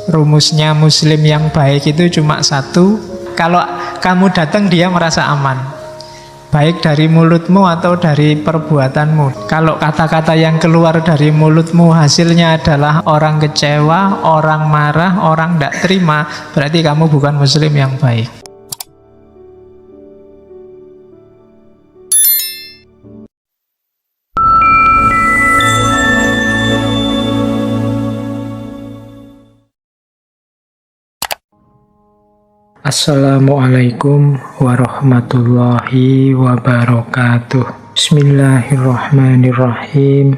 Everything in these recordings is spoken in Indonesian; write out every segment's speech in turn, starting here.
Rumusnya muslim yang baik itu cuma satu. Kalau kamu datang dia merasa aman, baik dari mulutmu atau dari perbuatanmu. Kalau kata-kata yang keluar dari mulutmu hasilnya adalah orang kecewa, orang marah, orang tidak terima, berarti kamu bukan muslim yang baik. Assalamualaikum warahmatullahi wabarakatuh. Bismillahirrahmanirrahim.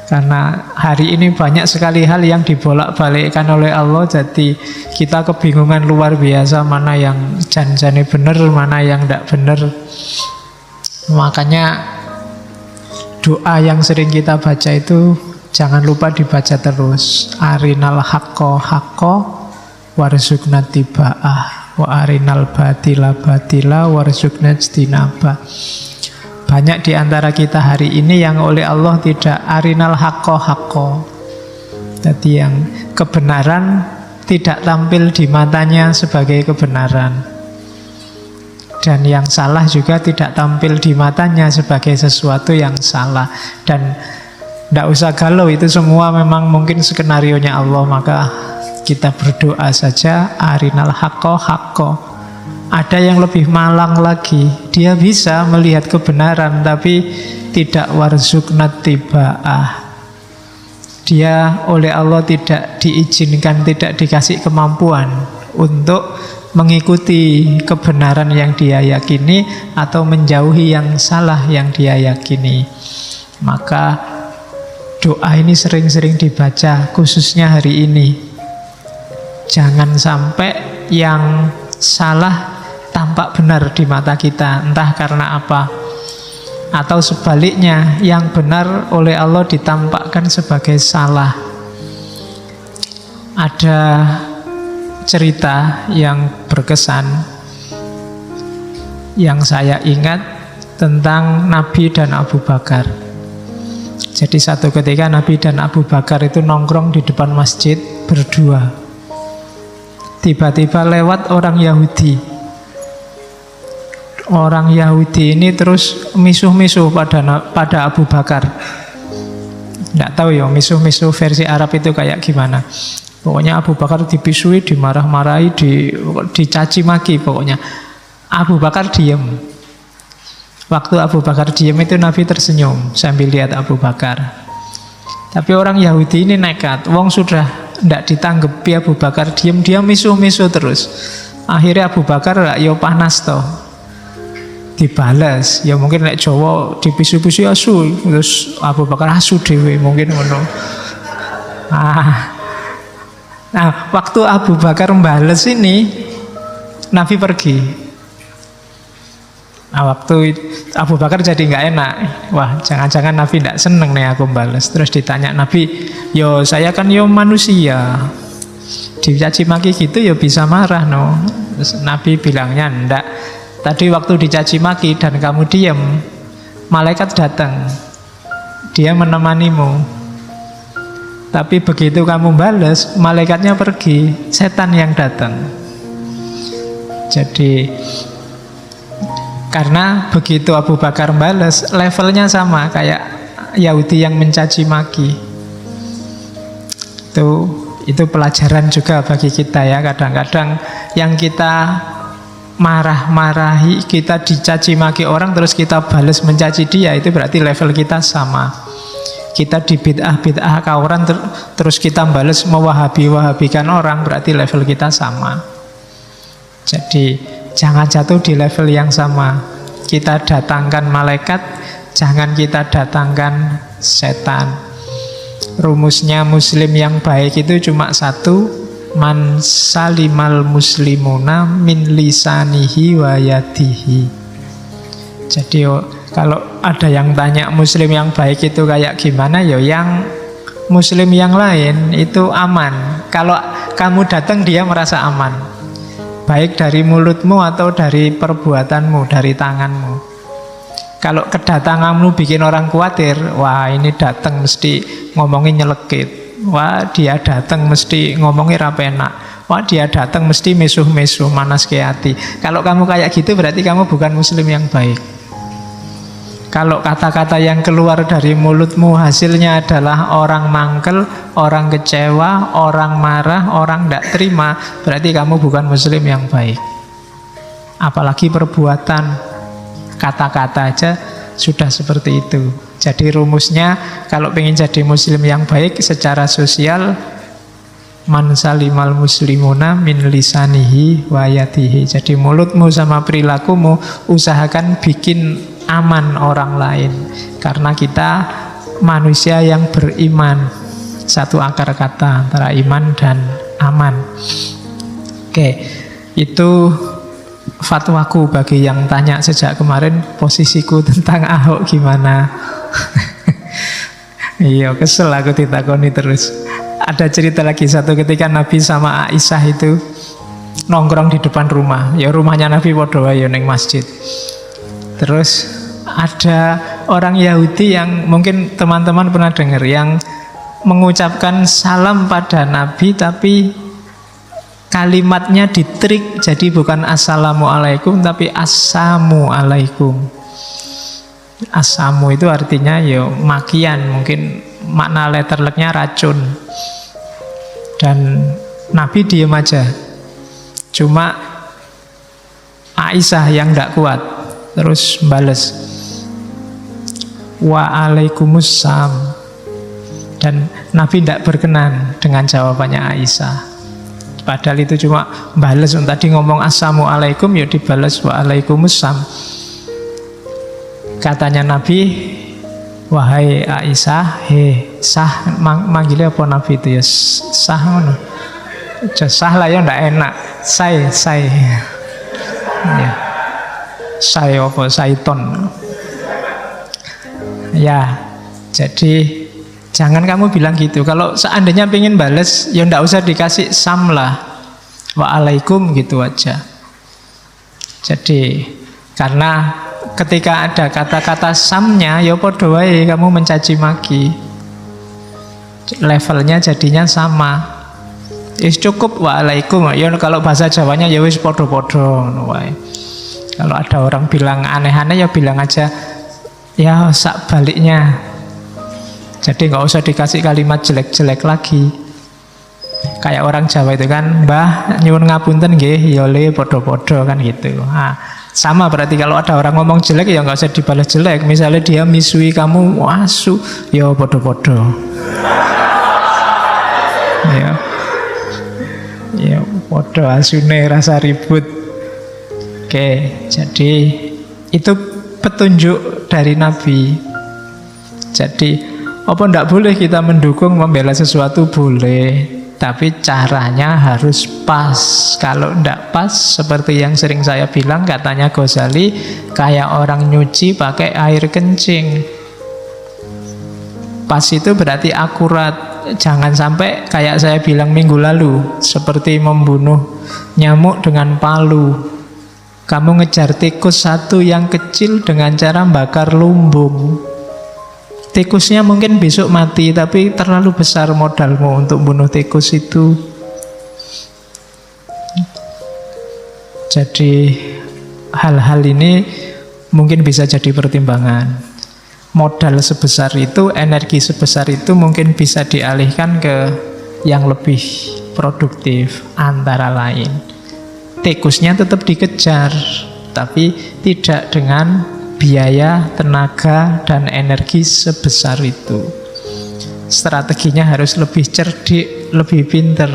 Karena hari ini banyak sekali hal yang dibolak-balikkan oleh Allah, jadi kita kebingungan luar biasa mana yang jan-jane bener, mana yang tidak bener. Makanya doa yang sering kita baca itu jangan lupa dibaca terus. Arinal haqqo haqqo warzuqna tiba'ah wa arinal batila batila warzuqna ijtinabah. Banyak di antara kita hari ini yang oleh Allah tidak arinal haqqo haqqo. Jadi yang kebenaran tidak tampil di matanya sebagai kebenaran, dan yang salah juga tidak tampil di matanya sebagai sesuatu yang salah. Dan tidak usah galau, itu semua memang mungkin skenarionya Allah. Maka kita berdoa saja, arinal haqqo haqqo. Ada yang lebih malang lagi, dia bisa melihat kebenaran tapi tidak warzuqna tiba'ah. Dia oleh Allah tidak diizinkan, tidak dikasih kemampuan untuk mengikuti kebenaran yang dia yakini atau menjauhi yang salah yang dia yakini. Maka doa ini sering-sering dibaca, khususnya hari ini. Jangan sampai yang salah tampak benar di mata kita, entah karena apa. Atau sebaliknya, yang benar oleh Allah ditampakkan sebagai salah. Ada cerita yang berkesan yang saya ingat tentang Nabi dan Abu Bakar. Jadi satu ketika Nabi dan Abu Bakar itu nongkrong di depan masjid berdua. Tiba-tiba lewat orang Yahudi. Orang Yahudi ini terus misuh-misuh pada Abu Bakar. Tidak tahu ya misuh-misuh versi Arab itu kayak gimana. Pokoknya Abu Bakar dipisui, dimarah-marahi, dicaci maki pokoknya. Abu Bakar diam. Waktu Abu Bakar diam itu Nabi tersenyum sambil lihat Abu Bakar. Tapi orang Yahudi ini nekat. Wong sudah tidak ditanggapi Abu Bakar diam, dia misuh-misuh terus. Akhirnya Abu Bakar ya panas toh, dibalas. Ya mungkin nek Jawa dipisu-pisu asu, terus Abu Bakar asu dewe mungkin ngono. Nah, waktu Abu Bakar membalas ini, Nabi pergi. Nah, waktu Abu Bakar jadi nggak enak. Wah, jangan-jangan Nabi tidak seneng nih aku balas. Terus ditanya Nabi, yo saya kan yo manusia, dicaci maki gitu yo bisa marah no. Terus Nabi bilangnya enggak. Tadi waktu dicaci maki dan kamu diam, malaikat datang, dia menemanimu. Tapi begitu kamu balas, malaikatnya pergi, setan yang datang. Jadi karena begitu Abu Bakar balas, levelnya sama kayak Yahudi yang mencaci maki. Itu pelajaran juga bagi kita ya. Kadang-kadang yang kita marah-marahi, kita dicaci maki orang terus kita balas mencaci dia, itu berarti level kita sama. Kita di bid'ah orang terus kita balas mewahabi-wahabikan orang, berarti level kita sama. Jadi jangan jatuh di level yang sama. Kita datangkan malaikat, jangan kita datangkan setan. Rumusnya muslim yang baik itu cuma satu, man salimal muslimuna min lisanihi wa yadihi. Jadi kalau ada yang tanya muslim yang baik itu kayak gimana, ya yang muslim yang lain itu aman. Kalau kamu datang dia merasa aman, baik dari mulutmu atau dari perbuatanmu, dari tanganmu. Kalau kedatanganmu bikin orang khawatir, wah ini datang mesti ngomongin nyelekit, Wah, dia datang mesti ngomongnya rapenak. Wah, dia datang mesti mesuh-mesuh, manas ke hati. Kalau kamu kayak gitu berarti kamu bukan muslim yang baik. Kalau kata-kata yang keluar dari mulutmu hasilnya adalah orang mangkel, orang kecewa, orang marah, orang tidak terima, berarti kamu bukan muslim yang baik. Apalagi perbuatan, kata-kata aja sudah seperti itu. Jadi rumusnya kalau ingin jadi muslim yang baik secara sosial, man salimal muslimuna min lisanihi wa yadihi. Jadi mulutmu sama perilakumu usahakan bikin aman orang lain. Karena kita manusia yang beriman. Satu akar kata antara iman dan aman. Oke, itu fatwaku bagi yang tanya sejak kemarin posisiku tentang Ahok gimana. Iya, kesel aku ditakoni terus. Ada cerita lagi, satu ketika Nabi sama Aisyah itu nongkrong di depan rumah. Ya rumahnya Nabi padha wae ning masjid. Terus ada orang Yahudi yang mungkin teman-teman pernah dengar, yang mengucapkan salam pada Nabi tapi kalimatnya ditrik jadi bukan assalamualaikum tapi assamualaikum. Assamu itu artinya ya makian, mungkin makna letterleknya racun. Dan Nabi diem aja. Cuma Aisyah yang tidak kuat terus bales waalaikumsalam, dan Nabi tidak berkenan dengan jawabannya Aisyah. Padahal itu cuma bales, tadi ngomong assalamualaikum ya dibales waalaikumsalam. Katanya Nabi, wahai Aisyah, sah, manggilnya apa Nabi itu ya, sah mana? Sah lah ya, ndak enak. Say ya. Say apa, Saiton. Ya, jadi jangan kamu bilang gitu. Kalau seandainya pengen bales, ya ndak usah dikasih sam lah, waalaikum gitu aja. Jadi karena ketika ada kata-kata samnya, ya padha wae kamu mencaci maki. Levelnya jadinya sama. Wis cukup waalaikum. Ya kalau bahasa Jawanya ya wis padha-padha ngono wae. Kalau ada orang bilang aneh-aneh ya bilang aja ya sak baliknya. Jadi nggak usah dikasih kalimat jelek-jelek lagi. Kayak orang Jawa itu kan, Mbah nyuwun ngapunten nggih, ya le padha-padha kan gitu. Nah, sama berarti kalau ada orang ngomong jelek ya nggak usah dibalas jelek. Misalnya dia misui kamu, wasu, ya padha-padha. Ya padha asune, rasa ribut. Oke, jadi itu petunjuk dari Nabi. Jadi apa ndak boleh kita mendukung membela sesuatu? Boleh, tapi caranya harus pas. Kalau ndak pas, seperti yang sering saya bilang, katanya Ghazali, kayak orang nyuci pakai air kencing. Pas itu berarti akurat. Jangan sampai kayak saya bilang minggu lalu, seperti membunuh nyamuk dengan palu. Kamu ngejar tikus satu yang kecil dengan cara bakar lumbung. Tikusnya mungkin besok mati, tapi terlalu besar modalmu untuk bunuh tikus itu. Jadi hal-hal ini mungkin bisa jadi pertimbangan. Modal sebesar itu, energi sebesar itu mungkin bisa dialihkan ke yang lebih produktif. Antara lain, tikusnya tetap dikejar, tapi tidak dengan biaya, tenaga, dan energi sebesar itu. Strateginya harus lebih cerdik, lebih pinter.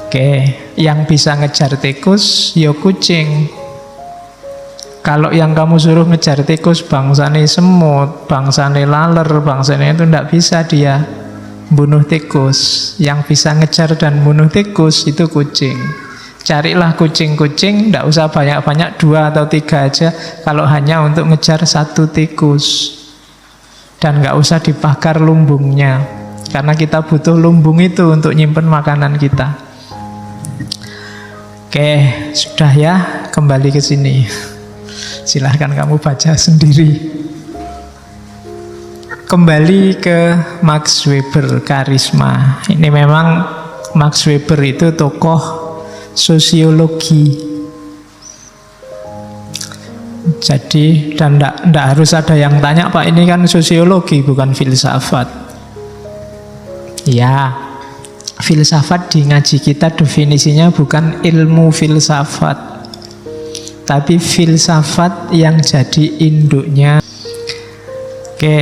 Oke, yang bisa ngejar tikus, ya kucing. Kalau yang kamu suruh ngejar tikus, bangsane semut, bangsane laler, bangsane itu tidak bisa dia bunuh tikus. Yang bisa ngejar dan bunuh tikus itu kucing. Carilah kucing-kucing, tidak usah banyak-banyak, 2 atau 3 aja kalau hanya untuk ngejar satu tikus. Dan nggak usah dibakar lumbungnya, karena kita butuh lumbung itu untuk nyimpen makanan kita. Oke, sudah ya, kembali ke sini. Silahkan kamu baca sendiri. Kembali ke Max Weber, karisma. Ini memang Max Weber itu tokoh sosiologi. Jadi, dan tidak harus ada yang tanya, Pak, ini kan sosiologi bukan filsafat. Ya, filsafat di ngaji kita definisinya bukan ilmu filsafat, tapi filsafat yang jadi induknya. Oke,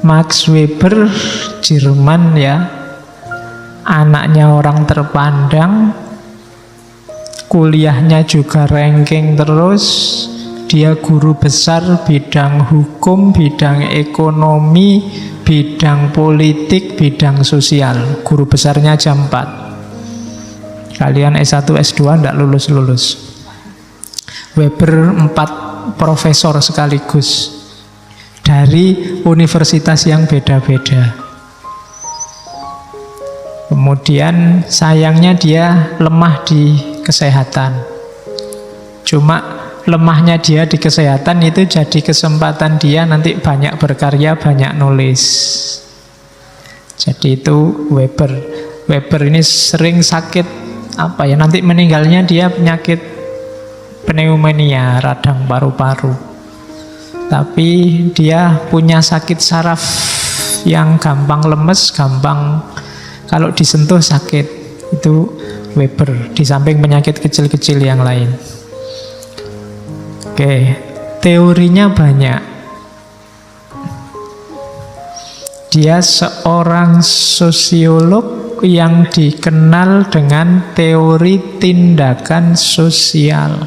Max Weber, Jerman ya, anaknya orang terpandang, kuliahnya juga ranking terus, dia guru besar bidang hukum, bidang ekonomi, bidang politik, bidang sosial. Guru besarnya jam 4. Kalian S1, S2 tidak lulus-lulus. Weber 4 profesor sekaligus dari universitas yang beda-beda. Kemudian sayangnya dia lemah di kesehatan. Cuma lemahnya dia di kesehatan itu jadi kesempatan dia nanti banyak berkarya, banyak nulis. Jadi itu Weber. Weber ini sering sakit, apa ya, nanti meninggalnya dia penyakit pneumonia, radang paru-paru. Tapi dia punya sakit saraf yang gampang lemes, gampang kalau disentuh sakit. Itu Weber, di samping penyakit kecil-kecil yang lain. Oke, teorinya banyak. Dia seorang sosiolog yang dikenal dengan teori tindakan sosial.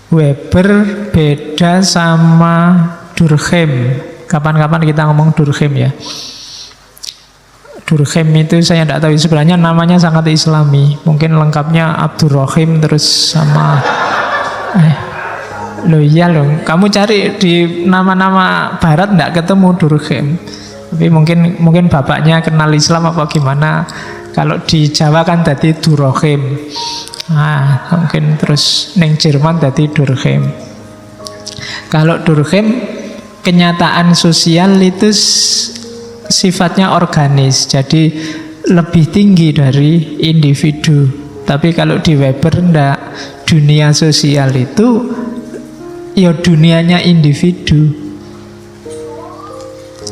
Weber beda sama Durkheim. Kapan-kapan kita ngomong Durkheim ya. Durkheim itu saya tidak tahu, sebenarnya namanya sangat islami. Mungkin lengkapnya Abdurrahim terus sama loh iya loh, kamu cari di nama-nama barat tidak ketemu Durkheim. Tapi mungkin bapaknya kenal Islam apa gimana. Kalau di Jawa kan tadi Durkheim. Nah, mungkin terus neng Jerman tadi Durkheim. Kalau Durkheim, kenyataan sosial itu sifatnya organis, jadi lebih tinggi dari individu. Tapi kalau di Weber enggak, dunia sosial itu ya dunianya individu.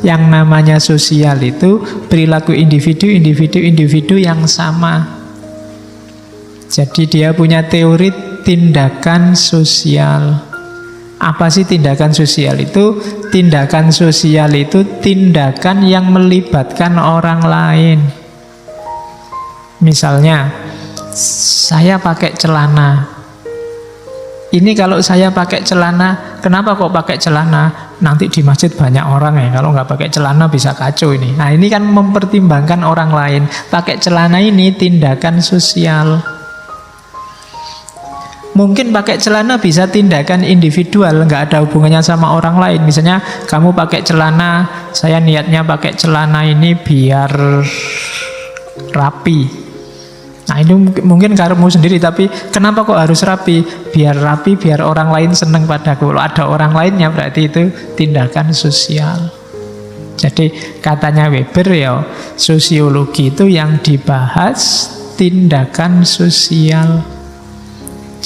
Yang namanya sosial itu perilaku individu yang sama. Jadi dia punya teori tindakan sosial. Apa sih tindakan sosial itu? Tindakan sosial itu tindakan yang melibatkan orang lain. Misalnya, saya pakai celana. Ini kalau saya pakai celana, kenapa kok pakai celana? Nanti di masjid banyak orang ya, kalau nggak pakai celana bisa kacau ini. Nah, ini kan mempertimbangkan orang lain. Pakai celana ini tindakan sosial. Mungkin pakai celana bisa tindakan individual, nggak ada hubungannya sama orang lain. Misalnya kamu pakai celana, saya niatnya pakai celana ini biar rapi. Nah ini mungkin kamu sendiri, tapi kenapa kok harus rapi? Biar rapi, biar orang lain seneng padaku. Kalau ada orang lainnya berarti itu tindakan sosial. Jadi katanya Weber ya, sosiologi itu yang dibahas tindakan sosial.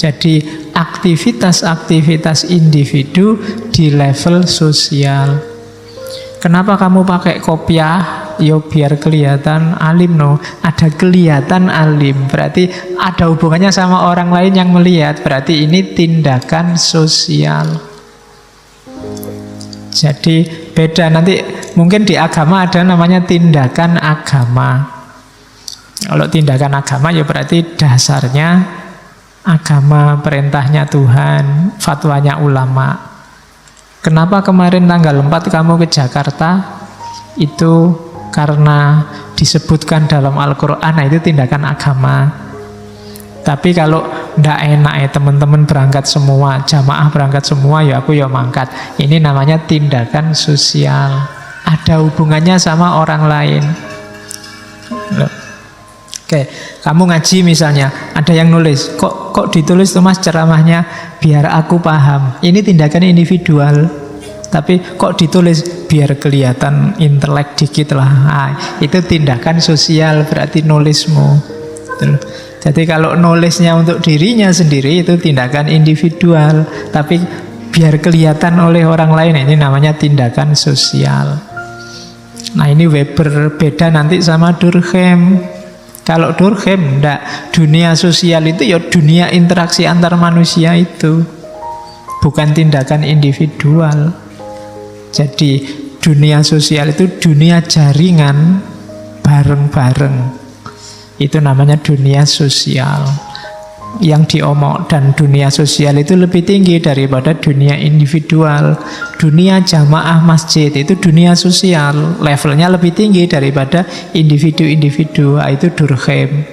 Jadi aktivitas-aktivitas individu di level sosial. Kenapa kamu pakai kopiah? Yo biar kelihatan alim no. Ada kelihatan alim, berarti ada hubungannya sama orang lain yang melihat. Berarti ini tindakan sosial. Jadi beda, nanti mungkin di agama ada namanya tindakan agama. Kalau tindakan agama ya berarti dasarnya agama, perintahnya Tuhan, fatwanya ulama. Kenapa kemarin tanggal 4 kamu ke Jakarta? Itu karena disebutkan dalam Al-Quran. Nah itu tindakan agama. Tapi kalau ndak enak ya teman-teman berangkat semua, jamaah berangkat semua, ya aku ya mangkat. Ini namanya tindakan sosial. Ada hubungannya sama orang lain. Loh. Oke, kamu ngaji misalnya, ada yang nulis, kok ditulis tuh mas ceramahnya biar aku paham. Ini tindakan individual. Tapi kok ditulis biar kelihatan intelek dikit lah. Nah, itu tindakan sosial, berarti nulismu. Jadi kalau nulisnya untuk dirinya sendiri itu tindakan individual, tapi biar kelihatan oleh orang lain, ini namanya tindakan sosial. Nah ini Weber beda nanti sama Durkheim. Kalau Durkheim enggak, dunia sosial itu ya dunia interaksi antar manusia itu, bukan tindakan individual. Jadi dunia sosial itu dunia jaringan bareng-bareng. Itu namanya dunia sosial. Yang diomong, dan dunia sosial itu lebih tinggi daripada dunia individual. Dunia jamaah masjid itu dunia sosial, levelnya lebih tinggi daripada individu-individu. Itu Durkheim.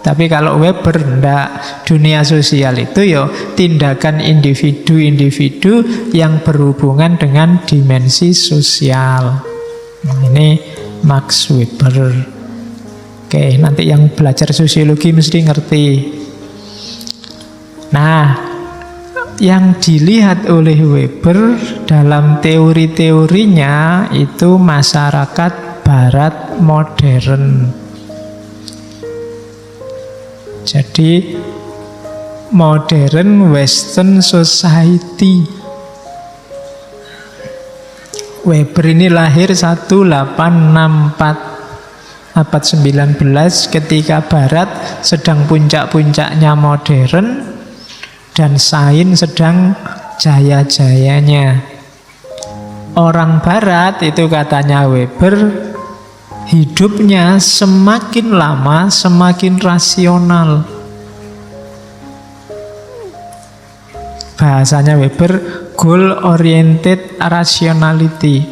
Tapi kalau Weber enggak, dunia sosial itu ya tindakan individu-individu yang berhubungan dengan dimensi sosial. Nah, ini Max Weber. Oke, nanti yang belajar sosiologi mesti ngerti. Nah, yang dilihat oleh Weber dalam teori-teorinya itu masyarakat barat modern. Jadi modern Western Society. Weber ini lahir 1864, abad 19, ketika Barat sedang puncak-puncaknya modern dan sains sedang jaya-jayanya. Orang Barat itu katanya Weber, hidupnya semakin lama semakin rasional. Bahasanya Weber, goal-oriented rationality.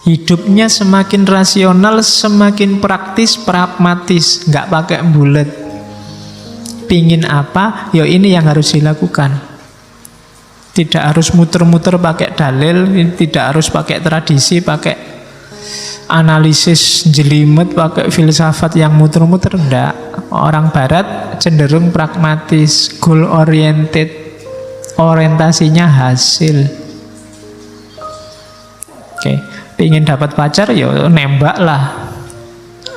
Hidupnya semakin rasional, semakin praktis, pragmatis, nggak pakai bulet. Pingin apa, ya ini yang harus dilakukan. Tidak harus muter-muter pakai dalil, tidak harus pakai tradisi, pakai analisis jelimet, pakai filsafat yang muter-muter, enggak. Orang Barat cenderung pragmatis, goal oriented, orientasinya hasil. Oke, pingin dapat pacar ya nembak lah,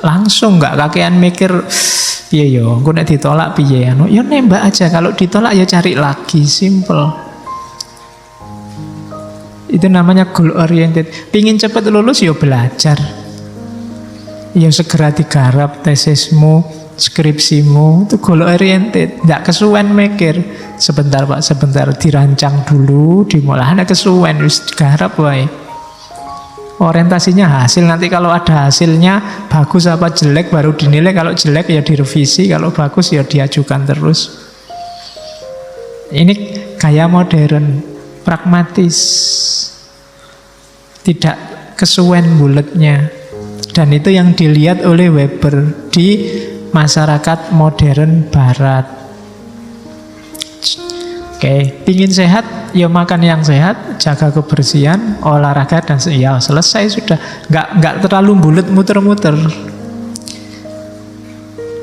langsung, nggak kakean mikir piye yo, aku nek ditolak piye anu, ya nembak aja, kalau ditolak ya cari lagi, simple. Itu namanya goal oriented. Pingin cepat lulus ya belajar, ya segera digarap tesismu, skripsimu, itu goal oriented. Nggak kesuwen mikir, sebentar Pak, sebentar, dirancang dulu, dimulai, ada kesuwen, wis digarap wae. Orientasinya hasil, nanti kalau ada hasilnya bagus apa jelek baru dinilai, kalau jelek ya direvisi, kalau bagus ya diajukan terus. Ini gaya modern, pragmatis, tidak kesuwen buletnya. Dan itu yang dilihat oleh Weber di masyarakat modern Barat. Oke, pingin sehat, ya makan yang sehat, jaga kebersihan, olahraga, dan ya selesai sudah. Nggak terlalu bulet muter-muter.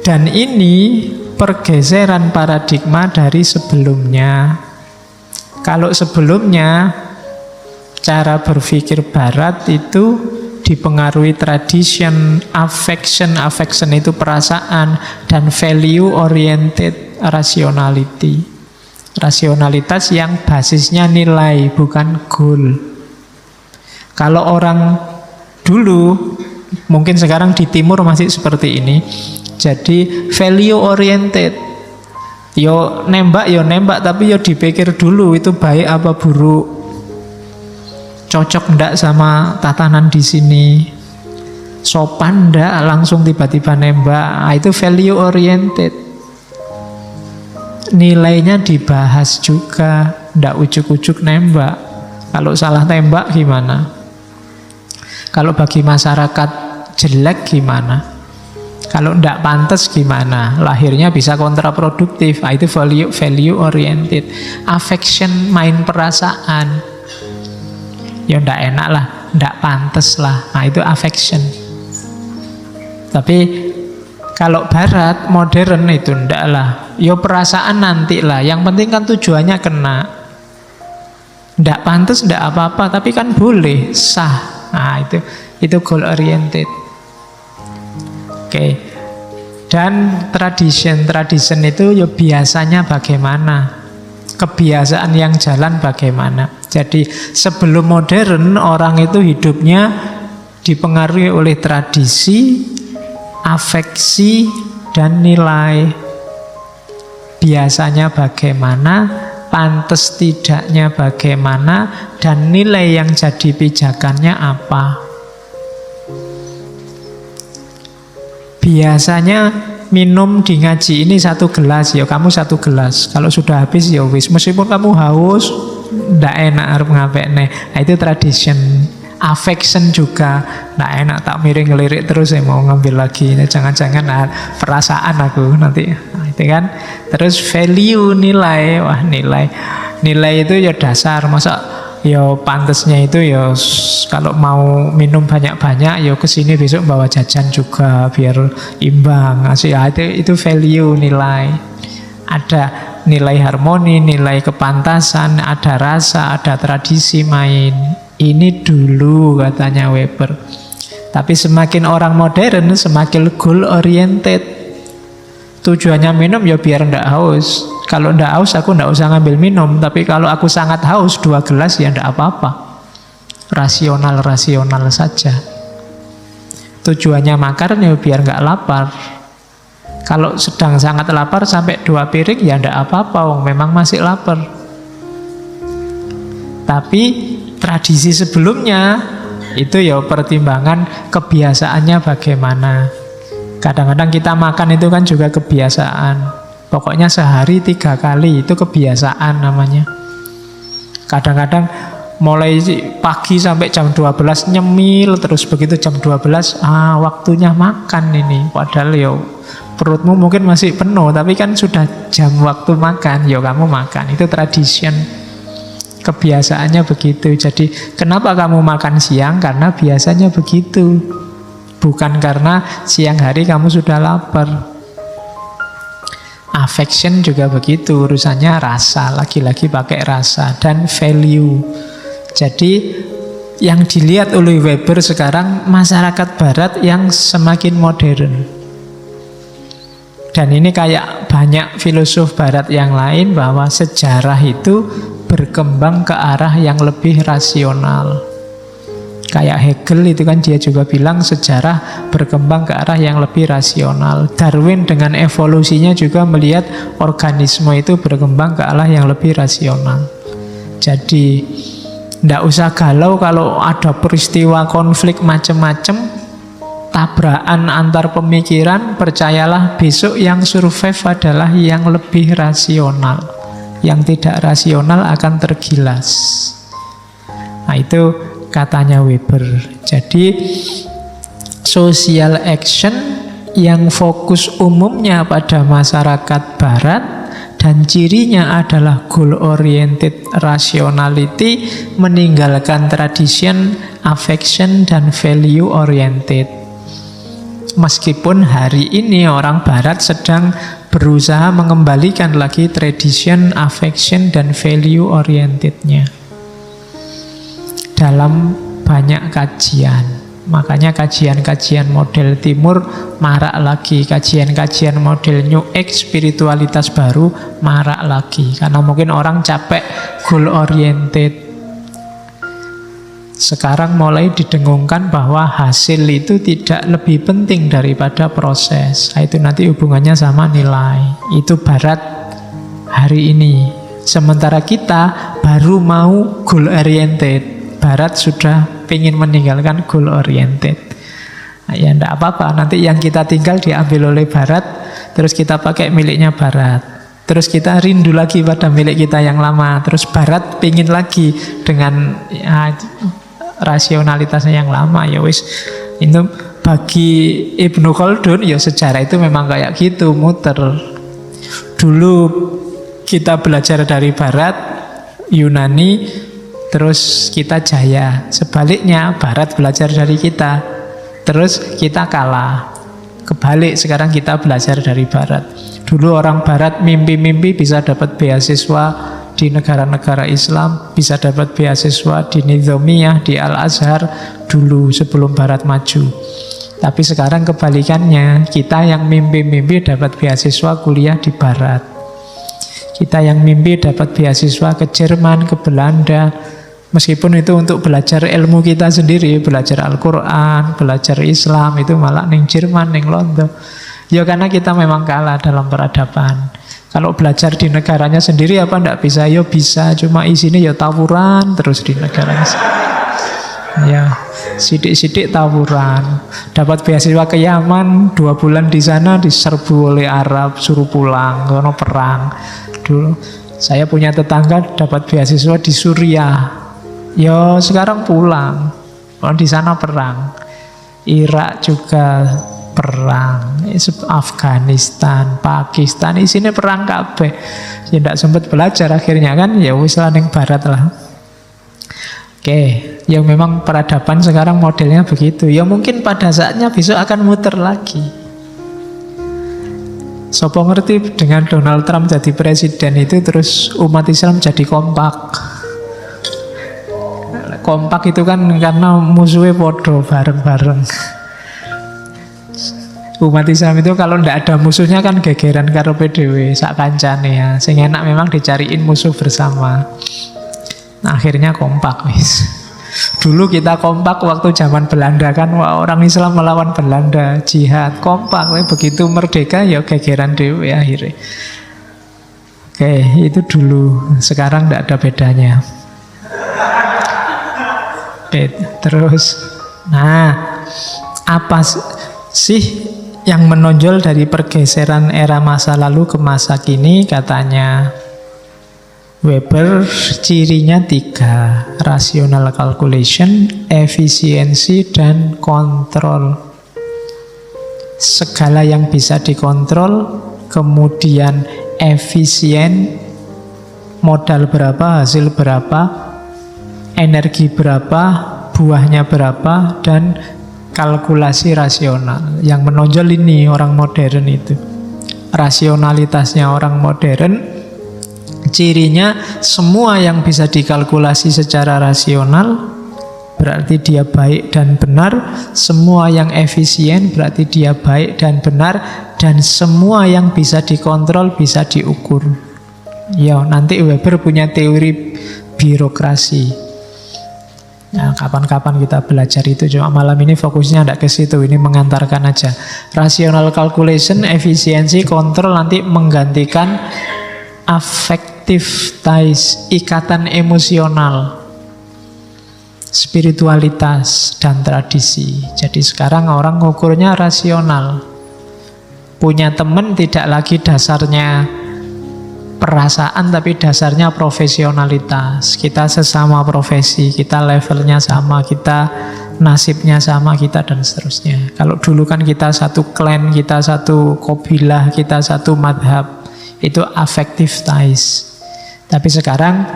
Dan ini pergeseran paradigma dari sebelumnya. Kalau sebelumnya cara berpikir Barat itu dipengaruhi tradition, affection itu perasaan, dan value oriented rationality. Rasionalitas yang basisnya nilai, bukan goal. Kalau orang dulu, mungkin sekarang di timur masih seperti ini, jadi value oriented. Yo nembak, tapi yo dipikir dulu itu baik apa buruk, cocok ndak sama tatanan di sini, sopan ndak, langsung tiba-tiba nembak. Nah, itu value oriented. Nilainya dibahas juga, ndak ujuk-ujuk nembak. Kalau salah tembak gimana? Kalau bagi masyarakat jelek gimana? Kalau ndak pantas gimana? Lahirnya bisa kontraproduktif. Nah, itu value oriented. Affection, main perasaan. Ya ndak enak lah, ndak pantas lah. Nah, itu affection. Tapi kalau Barat modern itu ndak lah. Ya perasaan nanti lah. Yang penting kan tujuannya kena. Ndak pantas, ndak apa-apa, tapi kan boleh, sah. Nah, itu goal oriented. Oke. Dan tradition itu ya biasanya bagaimana? Kebiasaan yang jalan bagaimana? Jadi sebelum modern, orang itu hidupnya dipengaruhi oleh tradisi, afeksi, dan nilai. Biasanya bagaimana, pantas tidaknya bagaimana, dan nilai yang jadi pijakannya apa. Biasanya minum di ngaji ini 1 gelas, ya kamu 1 gelas. Kalau sudah habis ya wis. Meskipun kamu haus, ndak enak harus ngapekne. Nah, itu tradition. Affection juga ndak enak, tak miring ngelirik terus saya mau ngambil lagi. Jangan-jangan perasaan aku nanti. Nah, itu kan. Terus value, nilai. Wah, nilai itu ya dasar. Masa ya pantasnya itu ya kalau mau minum banyak-banyak ya kesini besok bawa jajan juga biar imbang. Ya, itu value, nilai. Ada nilai harmoni, nilai kepantasan, ada rasa, ada tradisi main. Ini dulu katanya Weber. Tapi semakin orang modern semakin goal oriented. Tujuannya minum ya biar ndak haus. Kalau ndak haus aku ndak usah ngambil minum. Tapi kalau aku sangat haus 2 gelas ya ndak apa-apa. Rasional saja. Tujuannya makan ya biar nggak lapar. Kalau sedang sangat lapar sampai 2 piring ya ndak apa-apa, wong memang masih lapar. Tapi tradisi sebelumnya itu ya pertimbangan kebiasaannya bagaimana. Kadang-kadang kita makan itu kan juga kebiasaan. Pokoknya sehari 3 kali itu kebiasaan namanya. Kadang-kadang mulai pagi sampai jam 12 nyemil, terus begitu jam 12 waktunya makan ini. Padahal ya perutmu mungkin masih penuh, tapi kan sudah jam waktu makan, ya kamu makan. Itu tradition. Kebiasaannya begitu. Jadi kenapa kamu makan siang? Karena biasanya begitu. Bukan karena siang hari kamu sudah lapar. Affection juga begitu. Urusannya rasa. Lagi-lagi pakai rasa. Dan value. Jadi yang dilihat oleh Weber sekarang masyarakat barat yang semakin modern. Dan ini kayak banyak filosof barat yang lain, bahwa sejarah itu berkembang ke arah yang lebih rasional. Kayak Hegel itu kan dia juga bilang sejarah berkembang ke arah yang lebih rasional. Darwin dengan evolusinya juga melihat organisme itu berkembang ke arah yang lebih rasional. Jadi ndak usah galau kalau ada peristiwa konflik macam-macam, tabrakan antar pemikiran. Percayalah besok yang survive adalah yang lebih rasional. Yang tidak rasional akan tergilas. Nah, itu katanya Weber. Jadi social action yang fokus umumnya pada masyarakat barat dan cirinya adalah goal oriented rationality, meninggalkan tradition, affection, dan value oriented. Meskipun hari ini orang barat sedang berusaha mengembalikan lagi tradition, affection, dan value orientednya dalam banyak kajian. Makanya kajian-kajian model timur marak lagi, kajian-kajian model New Age, spiritualitas baru marak lagi, karena mungkin orang capek goal oriented. Sekarang mulai didengungkan bahwa hasil itu tidak lebih penting daripada proses. Itu nanti hubungannya sama nilai. Itu barat hari ini. Sementara kita baru mau goal oriented. Barat sudah ingin meninggalkan goal oriented. Nah, ya enggak apa-apa. Nanti yang kita tinggal diambil oleh barat, terus kita pakai miliknya barat. Terus kita rindu lagi pada milik kita yang lama. Terus barat pingin lagi dengan rasionalitasnya yang lama. Ya wis, itu bagi Ibnu Khaldun ya sejarah itu memang kayak gitu, muter. Dulu kita belajar dari barat, Yunani, terus kita jaya. Sebaliknya barat belajar dari kita, terus kita kalah. Kebalik, sekarang kita belajar dari barat. Dulu orang barat mimpi-mimpi bisa dapat beasiswa di negara-negara Islam, bisa dapat beasiswa di Nizamiyah, di Al-Azhar dulu sebelum Barat maju. Tapi sekarang kebalikannya, kita yang mimpi-mimpi dapat beasiswa kuliah di Barat. Kita yang mimpi dapat beasiswa ke Jerman, ke Belanda, meskipun itu untuk belajar ilmu kita sendiri, belajar Al-Quran, belajar Islam, itu malah ning Jerman, ning London. Ya karena kita memang kalah dalam peradaban. Kalau belajar di negaranya sendiri apa ndak bisa? Ya bisa, cuma isinya ya tawuran terus di negaranya sendiri. Ya, sidik-sidik tawuran. Dapat beasiswa ke Yaman, 2 bulan di sana diserbu oleh Arab, suruh pulang, karena perang. Dulu saya punya tetangga dapat beasiswa di Suriah. Ya sekarang pulang, kalau di sana perang. Irak juga perang, Afghanistan, Pakistan, isinya perang kabeh. Ya tidak sempat belajar akhirnya kan, ya wis lah ning barat lah. Oke, yang memang peradaban sekarang modelnya begitu. Ya mungkin pada saatnya besok akan muter lagi. Sopo ngerti dengan Donald Trump jadi presiden itu terus umat Islam jadi kompak. Kompak itu kan karena musuhnya podo bareng-bareng. Umat Islam itu kalau ndak ada musuhnya kan gegeran karo PDW sak kancane ya. Sing enak memang dicariin musuh bersama. Nah, akhirnya kompak wis. Dulu kita kompak waktu zaman Belanda kan, wah orang Islam melawan Belanda, jihad, kompak. Begitu merdeka ya gegeran dewe akhirnya. Oke, itu dulu. Sekarang ndak ada bedanya. Terus, nah apa sih yang menonjol dari pergeseran era masa lalu ke masa kini? Katanya Weber, cirinya 3: rational calculation, efisiensi, dan kontrol. Segala yang bisa dikontrol, kemudian efisien, modal berapa, hasil berapa, energi berapa, buahnya berapa, dan kalkulasi rasional. Yang menonjol ini orang modern itu. Rasionalitasnya orang modern, cirinya semua yang bisa dikalkulasi secara rasional berarti dia baik dan benar, semua yang efisien berarti dia baik dan benar, dan semua yang bisa dikontrol bisa diukur. Ya, nanti Weber punya teori birokrasi. Nah, kapan-kapan kita belajar itu, cuma malam ini fokusnya tidak ke situ, ini mengantarkan aja. Rational calculation, efisiensi, kontrol nanti menggantikan affective ties, ikatan emosional, spiritualitas, dan tradisi. Jadi sekarang orang ngukurnya rasional. Punya teman tidak lagi dasarnya perasaan, tapi dasarnya profesionalitas. Kita sesama profesi, kita levelnya sama, kita nasibnya sama kita, dan seterusnya. Kalau dulu kan kita satu klan, kita satu kabilah, kita satu madhab, itu affective ties. Tapi sekarang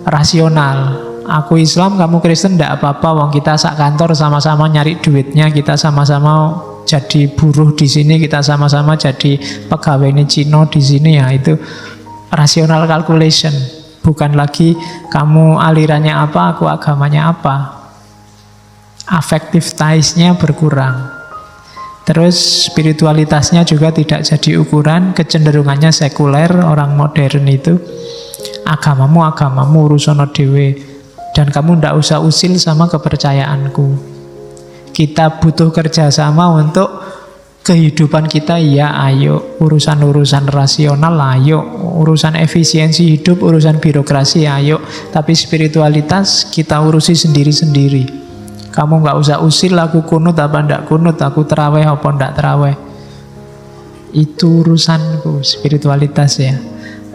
rasional. Aku Islam, kamu Kristen, tidak apa-apa. Wong kita sak kantor sama-sama nyari duitnya, kita sama-sama jadi buruh di sini, kita sama-sama jadi pegawai ini Cino di sini, ya itu rational calculation. Bukan lagi kamu alirannya apa, aku agamanya apa. Affective ties-nya berkurang. Terus spiritualitasnya juga tidak jadi ukuran, kecenderungannya sekuler. Orang modern itu agamamu urusono dewe, dan kamu ndak usah usil sama kepercayaanku. Kita butuh kerjasama untuk kehidupan kita, ya ayo. Urusan-urusan rasional ayo, urusan efisiensi hidup, urusan birokrasi ayo. Tapi spiritualitas kita urusi sendiri-sendiri. Kamu nggak usah usil aku kunut apa ndak kunut, aku terawih apa ndak terawih. Itu urusanku, spiritualitas ya.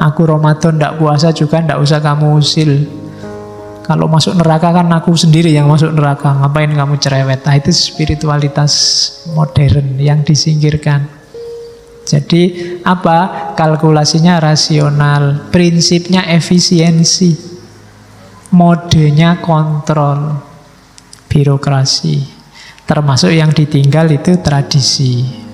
Aku Ramadan ndak puasa juga ndak usah kamu usil. Kalau masuk neraka kan aku sendiri yang masuk neraka, ngapain kamu cerewet? Nah, itu spiritualitas modern yang disingkirkan. Jadi apa? Kalkulasinya rasional, prinsipnya efisiensi, modenya kontrol, birokrasi. Termasuk yang ditinggal itu tradisi.